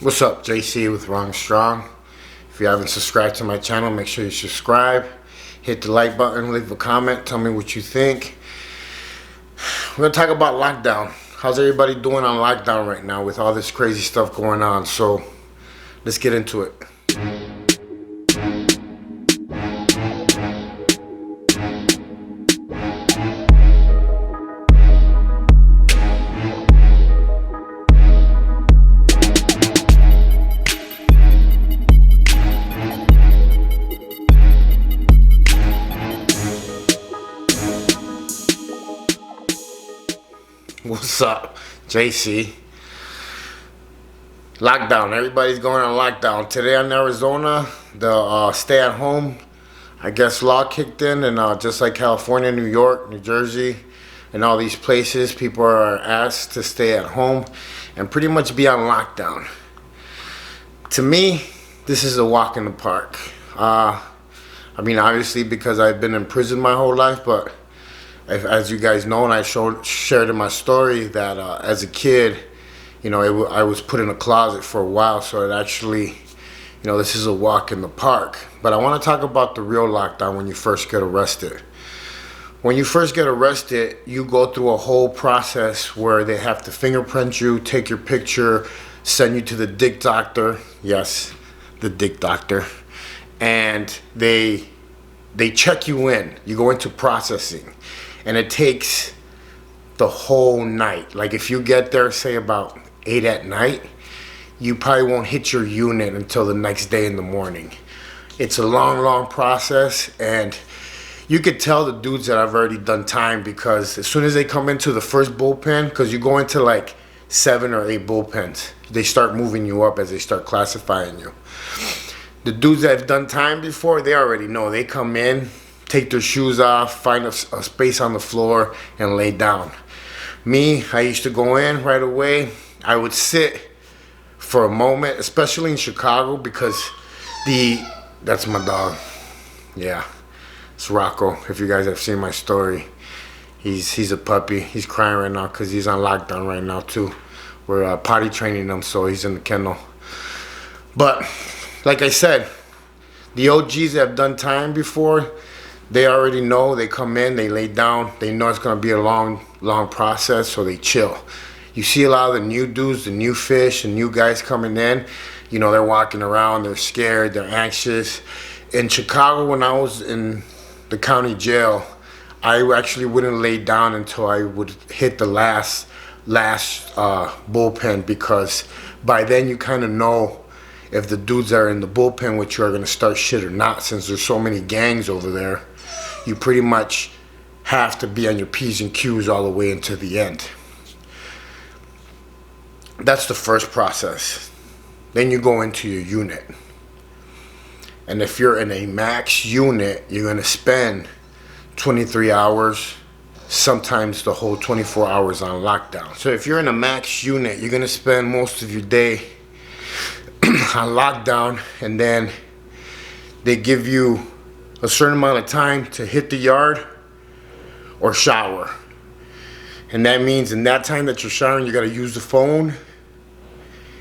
What's up, JC with Wrong Strong. If you haven't subscribed to my channel, make sure you subscribe. Hit the like button, leave a comment, tell me what you think. We're gonna talk about lockdown. How's everybody doing on lockdown right now with all this crazy stuff going on? So let's get into it. What's up, JC? Lockdown. Everybody's going on lockdown. Today in Arizona, the stay-at-home, I guess, law kicked in. And just like California, New York, New Jersey, and all these places, people are asked to stay at home and pretty much be on lockdown. To me, this is a walk in the park. I mean, obviously, because I've been in prison my whole life, but as you guys know, and I shared in my story that as a kid, you know, I was put in a closet for a while, so it actually, you know, this is a walk in the park. But I want to talk about the real lockdown when you first get arrested. When you first get arrested, you go through a whole process where they have to fingerprint you, take your picture, send you to the dick doctor. Yes, the dick doctor. And they check you in. You go into processing. And it takes the whole night. Like if you get there, say about 8 at night, you probably won't hit your unit until the next day in the morning. It's a long process, and you could tell the dudes that I've already done time because as soon as they come into the first bullpen, because you go into like 7 or 8 bullpens, they start moving you up as they start classifying you. The dudes that have done time before, they already know. They come in, take their shoes off, find a space on the floor, and lay down. Me, I used to go in right away. I would sit for a moment, especially in Chicago, because that's my dog. Yeah, it's Rocco. If you guys have seen my story, he's a puppy. He's crying right now because he's on lockdown right now too. We're potty training him, so he's in the kennel. But like I said, the OGs that have done time before, they already know. They come in, they lay down, they know it's going to be a long process, so they chill. You see a lot of the new dudes, the new fish, the new guys coming in, you know, they're walking around, they're scared, they're anxious. In Chicago, when I was in the county jail, I actually wouldn't lay down until I would hit the last bullpen, because by then you kind of know if the dudes that are in the bullpen with you are going to start shit or not. Since there's so many gangs over there, you pretty much have to be on your P's and Q's all the way into the end. That's the first process. Then you go into your unit. And if you're in a max unit, you're going to spend 23 hours, sometimes the whole 24 hours on lockdown. So if you're in a max unit, you're going to spend most of your day on lockdown, and then they give you a certain amount of time to hit the yard or shower. And that means in that time that you're showering, you got to use the phone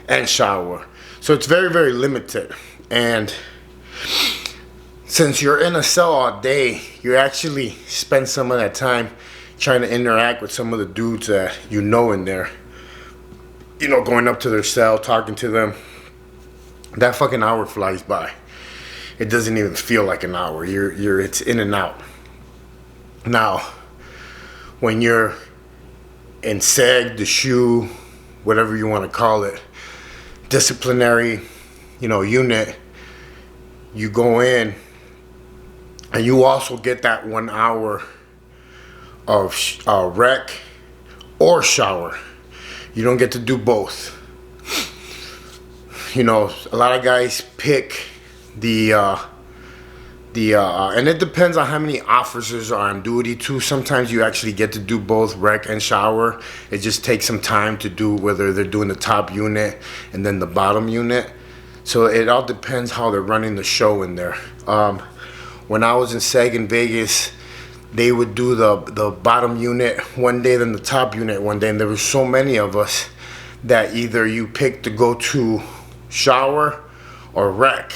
and shower. So it's very limited. And since you're in a cell all day, you actually spend some of that time trying to interact with some of the dudes that you know in there. You know, going up to their cell, talking to them. That fucking hour flies by. It doesn't even feel like an hour. It's in and out. Now, when you're in SEG, the SHU, whatever you want to call it, disciplinary, you know, unit, you go in and you also get that 1 hour of rec or shower. You don't get to do both. You know, a lot of guys pick and it depends on how many officers are on duty too. Sometimes you actually get to do both rec and shower. It just takes some time to do, whether they're doing the top unit and then the bottom unit. So it all depends how they're running the show in there. When I was in SEG in Vegas, they would do the bottom unit one day, then the top unit one day, and there were so many of us that either you picked to go to shower, or rec.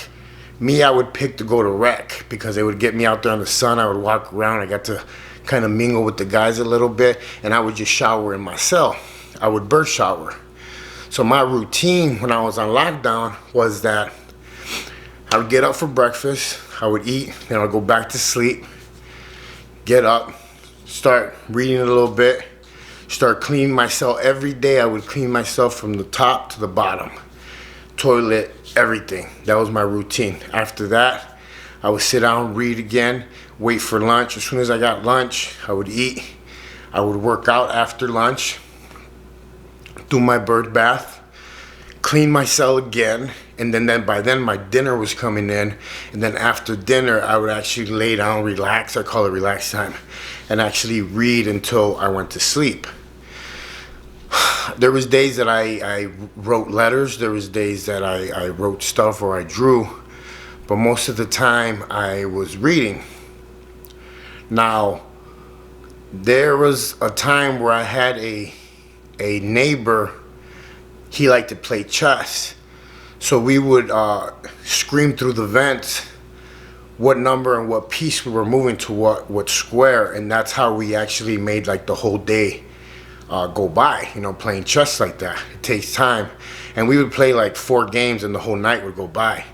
Me, I would pick to go to rec because it would get me out there in the sun. I would walk around. I got to kind of mingle with the guys a little bit, and I would just shower in my cell. I would bird shower. So my routine when I was on lockdown was that I would get up for breakfast, I would eat, then I'd go back to sleep, get up, start reading a little bit, start cleaning myself. Every day I would clean myself from the top to the bottom, toilet, everything. That was my routine. After that, I would sit down, read again, wait for lunch. As soon as I got lunch, I would eat. I would work out after lunch, do my bird bath, clean my cell again, and then by then my dinner was coming in, and then after dinner I would actually lay down, relax. I call it relax time, and actually read until I went to sleep. There was days that I wrote letters. There was days that I wrote stuff or I drew, but most of the time I was reading. Now, there was a time where I had a neighbor. He liked to play chess, so we would scream through the vents what number and what piece we were moving to what square, and that's how we actually made like the whole day go by, you know, playing chess like that. It takes time, and we would play like 4 games and the whole night would go by.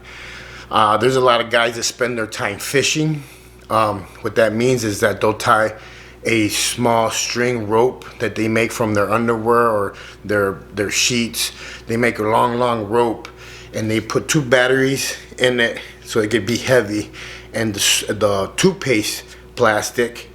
There's a lot of guys that spend their time fishing. What that means is that they'll tie a small string rope that they make from their underwear or their sheets. They make a long rope, and they put 2 batteries in it so it could be heavy, and the toothpaste plastic,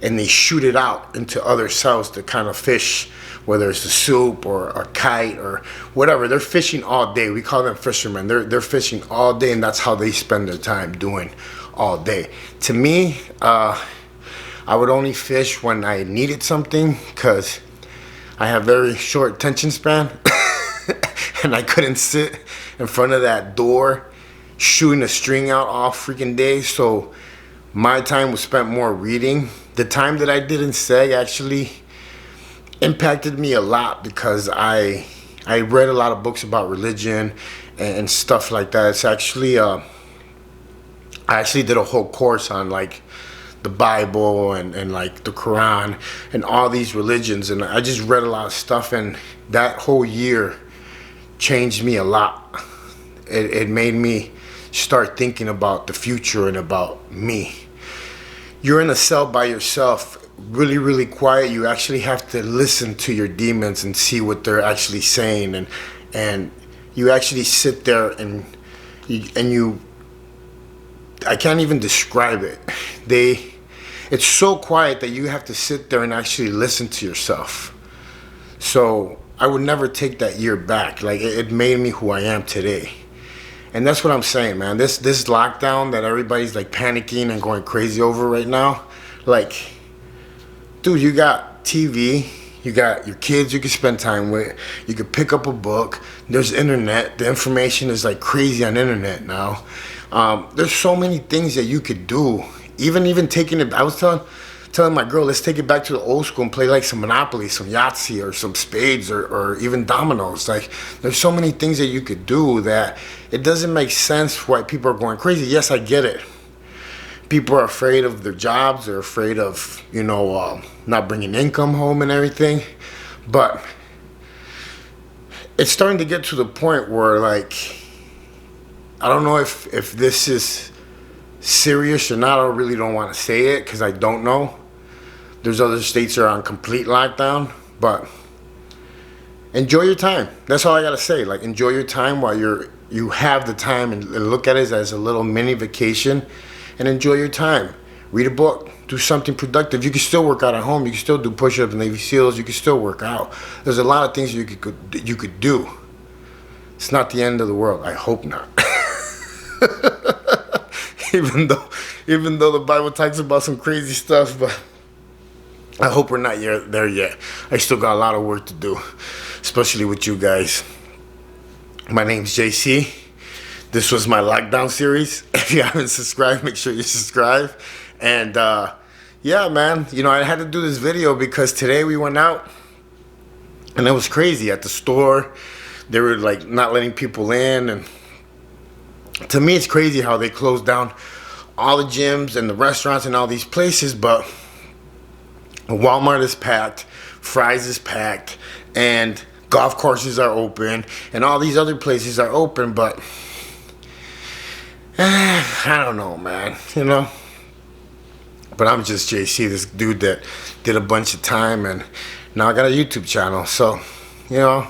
and they shoot it out into other cells to kind of fish, whether it's a soup or a kite or whatever. They're fishing all day. We call them fishermen. They're fishing all day, and that's how they spend their time doing all day. To me, I would only fish when I needed something, because I have very short attention span and I couldn't sit in front of that door shooting a string out all freaking day. So my time was spent more reading. The time that I did in SEG actually impacted me a lot, because I read a lot of books about religion and stuff like that. It's actually I actually did a whole course on like the Bible and like the Quran and all these religions, and I just read a lot of stuff, and that whole year changed me a lot. It made me start thinking about the future and about me. You're in a cell by yourself, really quiet. You actually have to listen to your demons and see what they're actually saying, and you actually sit there and you I can't even describe it. It's so quiet that you have to sit there and actually listen to yourself. So I would never take that year back. Like, it made me who I am today. And that's what I'm saying, man. This lockdown that everybody's like panicking and going crazy over right now, like, dude, you got TV, you got your kids you can spend time with, you can pick up a book, there's internet, the information is like crazy on internet now. There's so many things that you could do. Even taking it, I was telling my girl, let's take it back to the old school and play like some Monopoly, some Yahtzee, or some spades, or even dominoes. Like, there's so many things that you could do that it doesn't make sense why people are going crazy. Yes, I get it. People are afraid of their jobs. They're afraid of, not bringing income home and everything. But it's starting to get to the point where, like, I don't know if this is serious or not. I really don't want to say it because I don't know. There's other states that are on complete lockdown, but enjoy your time. That's all I gotta say. Like, enjoy your time while you have the time, and look at it as a little mini vacation, and enjoy your time. Read a book, do something productive. You can still work out at home. You can still do push-ups, Navy SEALs. You can still work out. There's a lot of things you could do. It's not the end of the world. I hope not. even though the Bible talks about some crazy stuff, but I hope we're not there yet. I still got a lot of work to do, especially with you guys. My name's JC. This was my lockdown series. If you haven't subscribed, make sure you subscribe. And yeah, man, I had to do this video because today we went out and it was crazy at the store. they were like not letting people in. And to me, it's crazy how they closed down all the gyms and the restaurants and all these places, but Walmart is packed, Fry's is packed, and golf courses are open, and all these other places are open. But I don't know, man, you know. But I'm just JC, this dude that did a bunch of time, and now I got a YouTube channel. So, you know,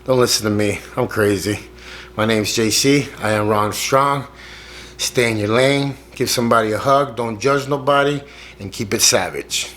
don't listen to me. I'm crazy. My name's JC. I am Ron Strong. Stay in your lane. Give somebody a hug. Don't judge nobody. And keep it savage.